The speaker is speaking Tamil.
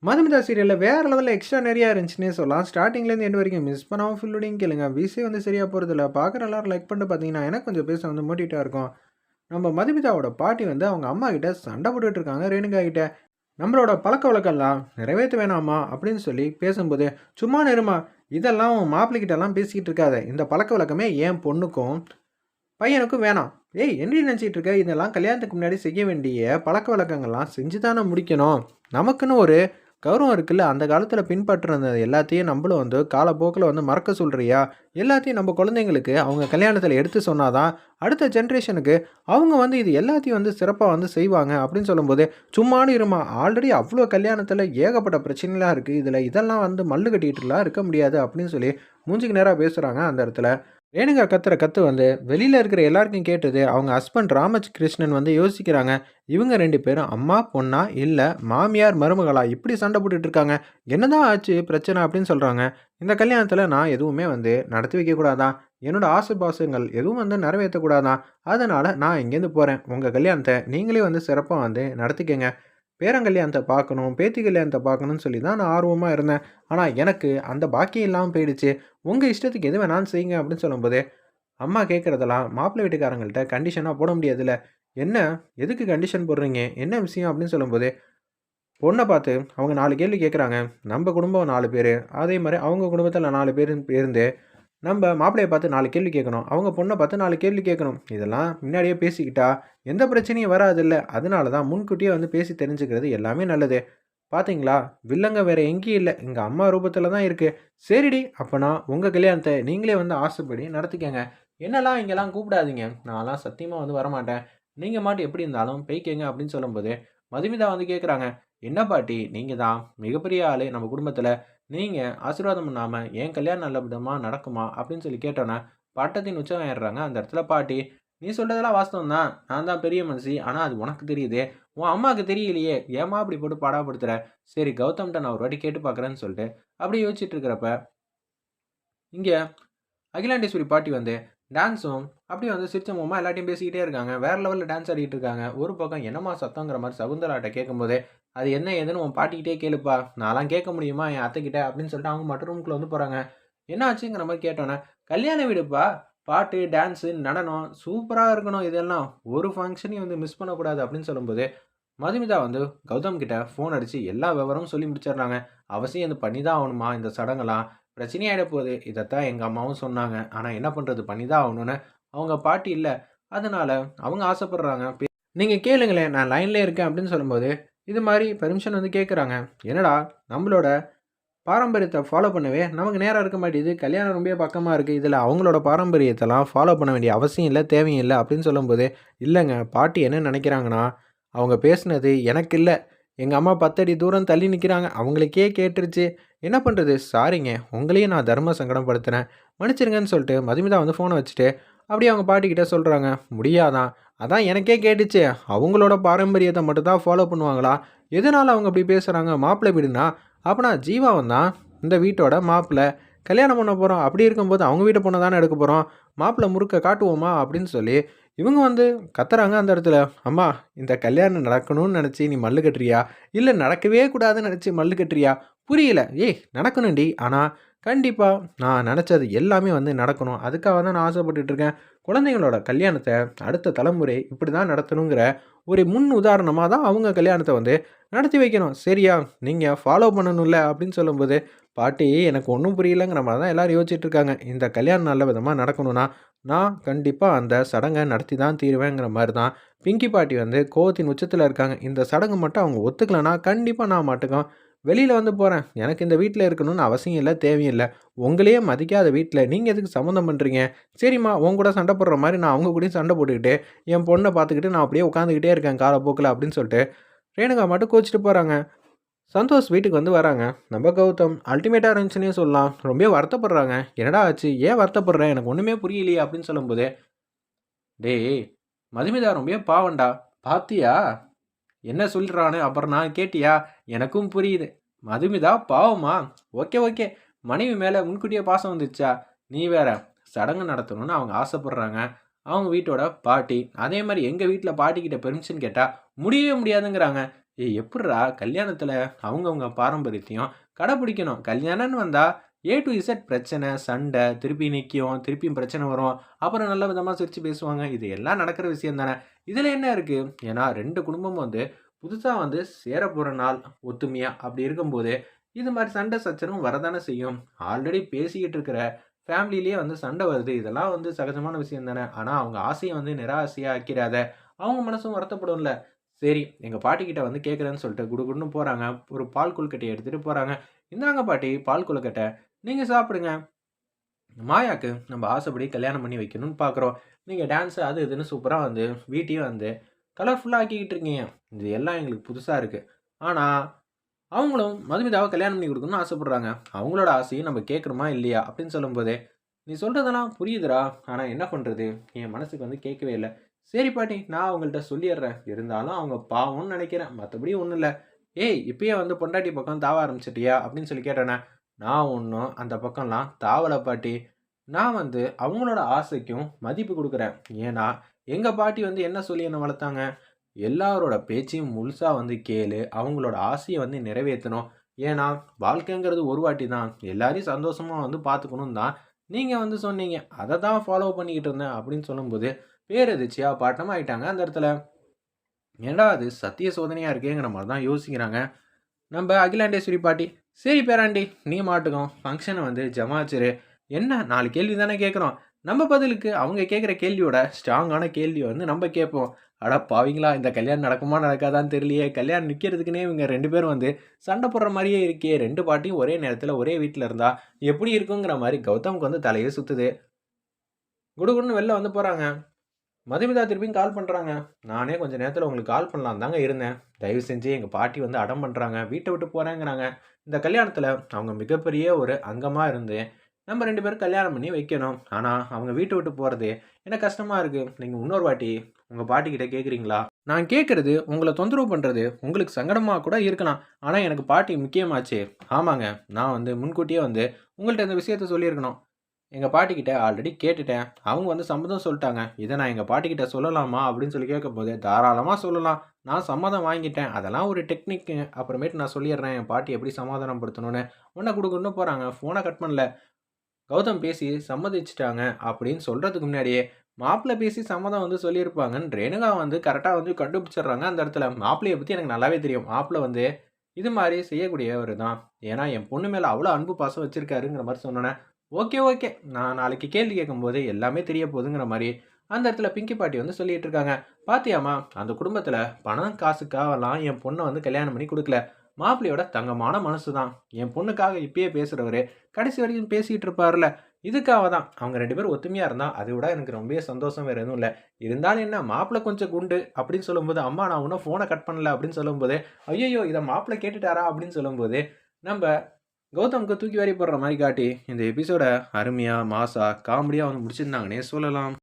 மதுமிதா சீரியல்ல வேற லெவல்ல எக்ஸ்ட்ரா நெறையா இருந்துச்சுன்னே சொல்லலாம். ஸ்டார்ட்டிங்லேருந்து எண்ட் வரைக்கும் மிஸ் பண்ணாம ஃபுல்லோடையும் கேளுங்க. வியூஸே வந்து சரியா போறதில்ல. பார்க்குற எல்லாரும் லைக் பண்ணிட்டு பார்த்தீங்கன்னா, எனக்கு கொஞ்சம் பேச வந்து மோட்டிவேட்டா இருக்கும். நம்ம மதுமிதாவோட பாட்டி வந்து அவங்க அம்மா கிட்ட சண்டை போட்டுட்டு இருக்காங்க ரேணுகா கிட்ட. "நம்மளோட பழக்கவழக்கம்லாம் நிறைவேத்த வேணாமா?" அப்படின்னு சொல்லி பேசும்போது, "சும்மா இரும்மா. இதெல்லாம் உன் மாப்பிள்ளைகிட்டலாம் பேசிக்கிட்டு இருக்காத. இந்த பழக்கவழக்கமே என் பொண்ணுக்கும், பையனுக்கும் வேணாம். ஏய் என்னடி நினச்சிட்டு இருக்க? இதெல்லாம் கல்யாணத்துக்கு முன்னாடி செய்ய வேண்டிய பழக்கவழக்கங்கள்லாம் செஞ்சு தானே முடிக்கணும். நமக்குன்னு ஒரு கௌரவம் இருக்குல்ல. அந்த காலத்தில பின்பற்றுனது எல்லாத்தையும் நம்பளும் வந்து காலப்போக்குல வந்து மறக்க சொல்றியா? எல்லாத்தையும் நம்ம குழந்தைங்களுக்கு அவங்க கல்யாணத்தில எடுத்து சொன்னா தான், அடுத்த ஜெனரேஷனுக்கு அவங்க வந்து இது எல்லாத்தையும் வந்து சிறப்பா வந்து செய்வாங்க." அப்படின்னு சொல்லும்போது, "சும்மானு இரும்மா. ஆல்ரெடி அவ்ளோ கல்யாணத்தில ஏகப்பட்ட பிரச்சனைலாம் இருக்கு. இதில இதெல்லாம் வந்து மல்லு கட்டிட்டுலாம் இருக்க முடியாது." அப்படின்னு சொல்லி மூஞ்சிக்கு நேரா பேசுறாங்க அந்த இடத்துல. ரேணுகா கத்துற கத்து வந்து வெளியில இருக்கிற எல்லாருக்கும் கேட்டது. அவங்க ஹஸ்பண்ட் கிருஷ்ணன் வந்து யோசிக்கிறாங்க. இவங்க 2 பேரும் அம்மா, பொண்ணா? இல்ல மாமியார், மருமகளா? இப்படி சண்டை போட்டுட்டு இருக்காங்க. என்னதான் ஆச்சு பிரச்சனை அப்படின்னு சொல்றாங்க. இந்த கல்யாணத்துல நான் எதுவுமே வந்து நடத்தி வைக்கக்கூடாதாம். என்னோட ஆசை பாசங்கள் எதுவும் வந்து நிறைவேற்றக்கூடாதாம். அதனால நான் இங்கேருந்து போறேன். உங்க கல்யாணத்த நீங்களே வந்து சிறப்பா வந்து நடத்திக்கங்க. பேரங்கல்யாணத்த பார்க்கணும், பேத்தி கல்யாணத்த பார்க்கணும்னு சொல்லி தான் நான் ஆர்வமா இருந்தேன். ஆனா எனக்கு அந்த பாக்கியம் இல்லாம போயிடுச்சு. உங்க இஷ்டத்துக்கு எது வேணாலும் செய்யுங்க அப்படின்னு சொல்லும்போது, அம்மா கேட்கறதெல்லாம் மாப்பிள்ளை வீட்டுக்காரங்கள்ட்ட கண்டிஷனா போட முடியாதுல்ல. என்ன? எதுக்கு கண்டிஷன் போடுறீங்க? என்ன விஷயம்? அப்படின்னு சொல்லும்போது, பொண்ண பார்த்து அவங்க 4 கேள்வி கேட்குறாங்க. நம்ப குடும்பம் 4 பேரு. அதே மாரி அவங்க குடும்பத்தில 4 பேரு இருந்து, நம்ப மாப்பிள்ளைய பார்த்து 4 கேள்வி கேட்கணும். அவங்க பொண்ண பார்த்து 4 கேள்வி கேட்கணும். இதெல்லாம் முன்னாடியே பேசிக்கிட்டா, எந்த பிரச்சனையும் வராதுல்ல. அதனால தான் முன்கூட்டியே வந்து பேசி தெரிஞ்சுக்கிறது எல்லாமே நல்லது. பார்த்தீங்களா? வில்லங்க வேற எங்கேயும் இல்ல. எங்க அம்மா ரூபத்தில தான் இருக்கு. சரிடி, அப்பன்னா உங்க கல்யாணத்த நீங்களே வந்து ஆசைப்படி நடத்திக்கங்க. என்னலாம் இங்கலாம் கூப்பிடாதீங்க. நான்லாம் சத்தியமா வந்து வரமாட்டேன். நீங்க மாட்டும் எப்படி இருந்தாலும் போய்க்கங்க அப்படின்னு சொல்லும்போது, மதுமிதா வந்து கேட்குறாங்க. என்ன பாட்டி, நீங்க தான் மிகப்பெரிய ஆளு நம்ம குடும்பத்தில. நீங்க ஆசீர்வாதம் பண்ணாம என் கல்யாணம் நல்லபடியா நடக்குமா? அப்படின்னு சொல்லி கேட்டோன்னே, பட்டத்தின் உச்சம் ஏறுறாங்க அந்த இடத்துல பாட்டி. நீ சொல்றதெல்லாம் வாஸ்தவம் தான். நான் தான் பெரிய மனுஷி. ஆனா அது உனக்கு தெரியுது. உன் அம்மாவுக்கு தெரியலையே! ஏம்மா இப்படி போட்டு பாடாப்படுத்துற? சரி கௌதம்ட்ட நான் ஒரு வாட்டி கேட்டு பார்க்குறேன்னு சொல்லிட்டு, அப்படியே யோசிச்சுட்டு இருக்கிறப்ப, இங்க அகிலாண்டேஸ்வரி பாட்டி வந்து டான்ஸும் அப்படியே வந்து சிரிச்ச முகமா எல்லார்ட்டயும் பேசிக்கிட்டே இருக்காங்க. வேற லெவல்ல டான்ஸ் ஆடிட்டு இருக்காங்க. ஒரு பக்கம் என்னம்மா சத்தம்ங்கிற மாரி சகுந்தலாட்ட கேட்கும்போதே, "அது என்ன ஏதுன்னு உன் பாட்டிக்கிட்டயே கேளுப்பா. நான்லாம் கேட்க முடியுமா என் அத்தைக்கிட்ட?" அப்படின்னு சொல்லிட்டு அவங்க மட்டும் ரூம்குள்ள வந்து போறாங்க. என்ன ஆச்சுங்கிற மாரி கேட்டோன்னே, "கல்யாண வீடுப்பா. பாட்டு, டான்ஸு, நடனம் சூப்பரா இருக்கணும் இதெல்லாம். ஒரு ஃபங்ஷனையும் வந்து மிஸ் பண்ணக்கூடாது." அப்படின்னு சொல்லும்போது, மதுமிதா வந்து கௌதம் கிட்ட ஃபோன் அடிச்சு எல்லா விவரமும் சொல்லி முடிச்சிடுறாங்க. "அவசியம் இது பண்ணி தான் ஆகணுமா இந்த சடங்கெல்லாம். பிரச்சனையாயிட போகுது. இதத்தான் எங்க அம்மாவும் சொன்னாங்க. ஆனா என்ன பண்றது? பண்ணி தான் ஆகணும்னு." அவங்க பாட்டி இல்ல. அதனால அவங்க ஆசைப்படுறாங்க. "நீங்க கேளுங்களேன். நான் லைன்லயே இருக்கேன்." அப்படின்னு சொல்லும்போது, இது மாரி பெர்மிஷன் வந்து கேட்குறாங்க. "என்னடா நம்மளோட பாரம்பரியத்த ஃபாலோ பண்ணவே நமக்கு நேரம் இருக்க மாட்டேங்குது. கல்யாணம் ரொம்ப பக்கமா இருக்கு. இதில அவங்களோட பாரம்பரியத்தலாம் ஃபாலோ பண்ண வேண்டிய அவசியம் இல்ல, தேவையும் இல்ல." அப்படின்னு சொல்லும்போது, "இல்லங்க பாட்டி என்ன நெனைக்கிறாங்கன்னா, அவங்க பேசினது எனக்கு இல்ல. எங்க அம்மா 10 அடி தூரம் தள்ளி நிக்கிறாங்க. அவங்களுக்கே கேட்டுருச்சு. என்ன பண்றது? சாரிங்க. உங்களையும் நான் தர்ம சங்கடம் படுத்துனேன். மன்னிச்சிடுங்கன்னு" சொல்லிட்டு மதுமிதா வந்து ஃபோன வச்சுட்டு, அப்படியே அவங்க பாட்டிக்கிட்ட சொல்றாங்க. "முடியாதாம். அதான் எனக்கே கேட்டுச்சே. அவங்களோட பாரம்பரியத்த மட்டும் தான் ஃபாலோ பண்ணுவாங்களா? எதனால அவங்க அப்படி பேசுறாங்க? மாப்பிள்ளை வீடுனா அப்பனா ஜீவாவும் தான் இந்த வீட்டோட மாப்பிள்ளை. கல்யாணம் பண்ண போறோம். அப்படி இருக்கும்போது அவங்க வீட்டு பொண்ண தானே எடுக்க போறோம். மாப்பிள்ளை முறுக்க காட்டுவோமா?" அப்படின்னு சொல்லி இவங்க வந்து கத்துறாங்க அந்த இடத்துல. "அம்மா, இந்த கல்யாணம் நடக்கணும்னு நெனச்சு நீ மல்லு கட்டுறியா? இல்ல நடக்கவே கூடாதுன்னு நெனச்சு மல்லு கட்டுறியா? புரியல." "ஏய் நடக்கணும்டி. ஆனா கண்டிப்பா நான் நெனச்சது எல்லாமே வந்து நடக்கணும். அதுக்காக தான் நான் ஆசைப்பட்டுட்டு இருக்கேன். குழந்தைங்களோட கல்யாணத்த அடுத்த தலைமுறை இப்படி தான் நடத்தணுங்கிற ஒரு முன் உதாரணமா தான் அவங்க கல்யாணத்த வந்து நடத்தி வைக்கணும். சரியா? நீங்க ஃபாலோ பண்ணணும்ல." அப்படின்னு சொல்லும்போது, பாட்டி எனக்கு ஒண்ணும் புரியலங்கிற மாரி தான் எல்லாரும் யோசிச்சுட்டு இருக்காங்க. இந்த கல்யாணம் நல்ல விதமா நடக்கணும்னா, நான் கண்டிப்பா அந்த சடங்க நடத்தி தான் தீருவேங்கிற மாரி தான் பிங்கி பாட்டி வந்து கோவத்தின் உச்சத்தில இருக்காங்க. இந்த சடங்கு மட்டும் அவங்க ஒத்துக்கலனா, கண்டிப்பா நான் மாட்டுக்கும் வெளியில வந்து போறேன். எனக்கு இந்த வீட்ல இருக்கணும்னு அவசியம் இல்ல, தேவையும் இல்ல. உங்களையே மதிக்காத வீட்ல நீங்க எதுக்கு சம்மந்தம் பண்றீங்க? சரிம்மா, உன் கூட சண்டை போடுற மாரி நான் அவங்க கூடயும் சண்டை போட்டுக்கிட்டு, என் பொண்ண பார்த்துக்கிட்டு நான் அப்படியே உட்காந்துக்கிட்டே இருக்கேன் காலப்போக்குல அப்படின்னு சொல்லிட்டு, ரேணுகா மட்டும் கோச்சிட்டு போறாங்க. சந்தோஷ் வீட்டுக்கு வந்து வராங்க. நம்ம கௌதம் அல்டிமேட்டா இருந்துச்சுன்னே சொல்லலாம். ரொம்பவே வருத்தப்படுறாங்க. "என்னடா ஆச்சு? ஏன் வருத்தப்படுற? எனக்கு ஒண்ணுமே புரியலையே." அப்படின்னு சொல்லும்போது, "டேய் மதுமிதா ரொம்பவே பாவம்டா. பாத்தியா? என்ன சொல்றான்னு அப்புறம் நான் கேட்டியா? எனக்கும் புரியுது. மதுமிதா பாவமா? Okay, okay. மனைவி மேல முன்கூட்டியே பாசம் வந்துருச்சா? நீ வேற. சடங்கு நடத்தணும்னு அவங்க ஆசைப்படுறாங்க. அவங்க வீட்டோட பாட்டி. அதே மாரி எங்க வீட்ல பாட்டிக்கிட்ட பெர்மிஷன் கேட்டா முடியவே முடியாதுங்கிறாங்க. ஏய் எப்புட்றா கல்யாணத்துல அவங்கவங்க பாரம்பரியத்தையும் கடைப்பிடிக்கணும். கல்யாணம்னு வந்தா ஏ டூ இசட் பிரச்சனை, சண்டை, திருப்பி நிக்கும், திருப்பியும் பிரச்சனை வரும். அப்புறம் நல்ல விதமா சிரிச்சு பேசுவாங்க. இது எல்லாம் நடக்கிற விஷயம் தானே. இதுல என்ன இருக்கு? ஏன்னா 2 குடும்பமும் வந்து புதுசா வந்து சேரப்போற நாள் ஒத்துமையா அப்படி இருக்கும்போது, இது மாரி சண்டை சச்சரவும் வரதானே செய்யும். ஆல்ரெடி பேசிக்கிட்டு இருக்கிற ஃபேமிலிலயே வந்து சண்டை வருது. இதெல்லாம் வந்து சகஜமான விஷயம் தானே. ஆனா அவங்க ஆசைய வந்து நிராசையா ஆக்கிராத. அவங்க மனசும் வருத்தப்படும்ல. சரி, எங்க பாட்டிக்கிட்ட வந்து கேட்குறேன்னு சொல்லிட்டு குடுகுடுன்னு போறாங்க. ஒரு பால் கொழுக்கட்டைய எடுத்துட்டு போறாங்க. "இந்தாங்க பாட்டி பால் கொழுக்கட்டை. நீங்க சாப்பிடுங்க. மாயாக்கு நம்ம ஆசைப்படி கல்யாணம் பண்ணி வைக்கணும்னு பார்க்குறோம். நீங்க டான்ஸ் அது இதுன்னு சூப்பரா வந்து வீட்டையும் வந்து கலர்ஃபுல்லா ஆக்கிக்கிட்டு இருக்கீங்க. இது எல்லாம் எங்களுக்கு புதுசா இருக்கு. ஆனா, அவங்களும் மதுமிதாவ கல்யாணம் பண்ணி குடுக்கணும்னு ஆசைப்படுறாங்க. அவங்களோட ஆசையும் நம்ம கேட்குறோமா இல்லையா?" அப்படின்னு சொல்லும்போது, "நீ சொல்றதெல்லாம் புரியுதுடா. ஆனா என்ன பண்றது? என் மனசுக்கு வந்து கேட்கவே இல்ல." "சரி பாட்டி, நான் அவங்கள்ட்ட சொல்லிர்றேன். இருந்தாலும் அவங்க பாவம்னு நெனைக்கிறேன். மத்தபடி ஒண்ணும் இல்ல." "ஏய்! இப்பயே வந்து பொண்டாட்டி பக்கம் தாவ ஆரம்பிச்சுட்டியா?" அப்படின்னு சொல்லி கேட்டோனே, "நான் ஒண்ணும் அந்த பக்கம்லாம் தாவல பாட்டி. நான் வந்து அவங்களோட ஆசைக்கும் மதிப்பு குடுக்குறேன். ஏன்னா, எங்க பாட்டி வந்து என்ன சொல்லி என்ன வளர்த்தாங்க? எல்லாரோட பேச்சையும் முழுசா வந்து கேளு. அவங்களோட ஆசைய வந்து நிறைவேத்தணும். ஏன்னா, வாழ்க்கைங்கிறது ஒரு வாட்டி தான். எல்லாரையும் சந்தோஷமா வந்து பார்த்துக்கணும்னு தான் நீங்க வந்து சொன்னீங்க. அத தான் ஃபாலோ பண்ணிக்கிட்டு இருந்தேன்." அப்படின்னு சொல்லும்போது, பேரெதிர்ச்சியா பாட்டமா ஆயிட்டாங்க அந்த இடத்துல. "ஏன்டா இது சத்திய சோதனையா இருக்கேங்கிற" மாரி தான் யோசிக்கிறாங்க. நம்ப அகிலாண்டேஸ்வரி பாட்டி, "சரி பேராண்டி, நீ மாட்டுக்கும். ஃபங்ஷன வந்து ஜமாச்சிரு. என்ன 4 கேள்வி தானே கேட்குறோம். நம்ம பதிலுக்கு அவங்க கேட்குற கேள்வியோட ஸ்ட்ராங்கான கேள்விய வந்து நம்ப கேட்போம்." அட பாவிங்களா! இந்த கல்யாணம் நடக்குமா நடக்காதான்னு தெரியலையே. கல்யாணம் நிக்கிறதுக்குன்னே இவங்க 2 பேரும் வந்து சண்ட போடுற மாரியே இருக்கே. 2 பாட்டியும் ஒரே நேரத்தில ஒரே வீட்ல இருந்தா எப்படி இருக்குங்கிற மாரி கௌதமுக்கு வந்து தலையே சுத்துது. குடுகுடுன்னு வெளில வந்து போறாங்க. மதுமிதா திருப்பியும் கால் பண்றாங்க. "நானே கொஞ்ச நேரத்தில உங்களுக்கு கால் பண்ணலான்னு தாங்க இருந்தேன். தயவு செஞ்சு எங்க பாட்டி வந்து அடம் பண்றாங்க. வீட்ட விட்டு போறேங்கிறாங்க. இந்த கல்யாணத்தில அவங்க மிகப்பெரிய ஒரு அங்கமா இருந்து, நம்ம 2 பேரும் கல்யாணம் பண்ணி வைக்கணும். ஆனா, அவங்க வீட்ட விட்டு போறது எனக்கு கஷ்டமா இருக்கு. நீங்க இன்னொரு வாட்டி உங்க பாட்டிகிட்ட கேட்கிறீங்களா? நான் கேட்கறது உங்கள தொந்தரவு பண்றது உங்களுக்கு சங்கடமா கூட இருக்கலாம். ஆனா, எனக்கு பாட்டி முக்கியமாச்சே." "ஆமாங்க. நான் வந்து முன்கூட்டியே வந்து உங்கள்ட்ட இந்த விஷயத்த சொல்லியிருக்கணும். எங்க பாட்டிக்கிட்ட ஆல்ரெடி கேட்டுட்டேன். அவங்க வந்து சம்மதம் சொல்ட்டாங்க. இத நான் எங்க பாட்டிக்கிட்ட சொல்லலாமா?" அப்படின்னு சொல்லி கேட்கும்போது, "தாராளமா சொல்லலாம். நான் சம்மதம் வாங்கிட்டேன். அதெல்லாம் ஒரு டெக்னிக்கு. அப்புறமேட்டு நான் சொல்லிர்றேன். என் பாட்டி எப்படி சமாதானப்படுத்தணும்னு." உடனே குடுகுடுன்னு போறாங்க. ஃபோன கட் பண்ணல. கௌதம் பேசி சம்மதிச்சுட்டாங்க அப்படின்னு சொல்றதுக்கு முன்னாடியே, மாப்பிள பேசி சம்மதம் வந்து சொல்லியிருப்பாங்கன்னு ரேணுகா வந்து கரெக்ட்டா வந்து கண்டுபிடிச்சிடுறாங்க அந்த இடத்துல. மாப்பிள்ளைய பத்தி எனக்கு நல்லாவே தெரியும். மாப்பிள வந்து இது மாரி செய்யக்கூடியவரு தான். ஏன்னா, என் பொண்ணு மேல அவ்வளோ அன்பு, பாசம் வச்சிருக்காருங்கிற மாரி சொன்னோனே, ஓகே, ஓகே. நான் நாளைக்கு கேள்வி கேட்கும்போது எல்லாமே தெரிய போதுங்கிற மாரி, அந்த இடத்துல பிங்கி பாட்டி வந்து சொல்லிட்டு இருக்காங்க. "பாத்தியாம்மா, அந்த குடும்பத்துல பணம், காசுக்காகலாம் என் பொண்ண வந்து கல்யாணம் பண்ணி குடுக்கல. மாப்பிள்ளையோட தங்கமான மனசு தான். என் பொண்ணுக்காக இப்பயே பேசுறவரு, கடைசி வரைக்கும் பேசிட்டு இருப்பாருல்ல. இதுக்காக தான். அவங்க 2 பேரும் ஒத்துமையா இருந்தா, அதை விட எனக்கு ரொம்பவே சந்தோஷம் வேற எதுவும் இல்ல. இருந்தாலும் என்ன மாப்பிள கொஞ்சம் குண்டு" அப்படின்னு சொல்லும்போது, "அம்மா நான் இன்னும் ஃபோன கட் பண்ணல" அப்படின்னு சொல்லும்போது, "ஐய்யய்யோ! இத மாப்பிள கேட்டுட்டாரா?" அப்படின்னு சொல்லும்போது, நம்ப கௌதம்க்கு தூக்கி வாரி போடுற மாரி காட்டி, இந்த எபிசோட அருமையா, மாஸா, காமெடியா வந்து முடிச்சிருந்தாங்கன்னே சொல்லலாம்.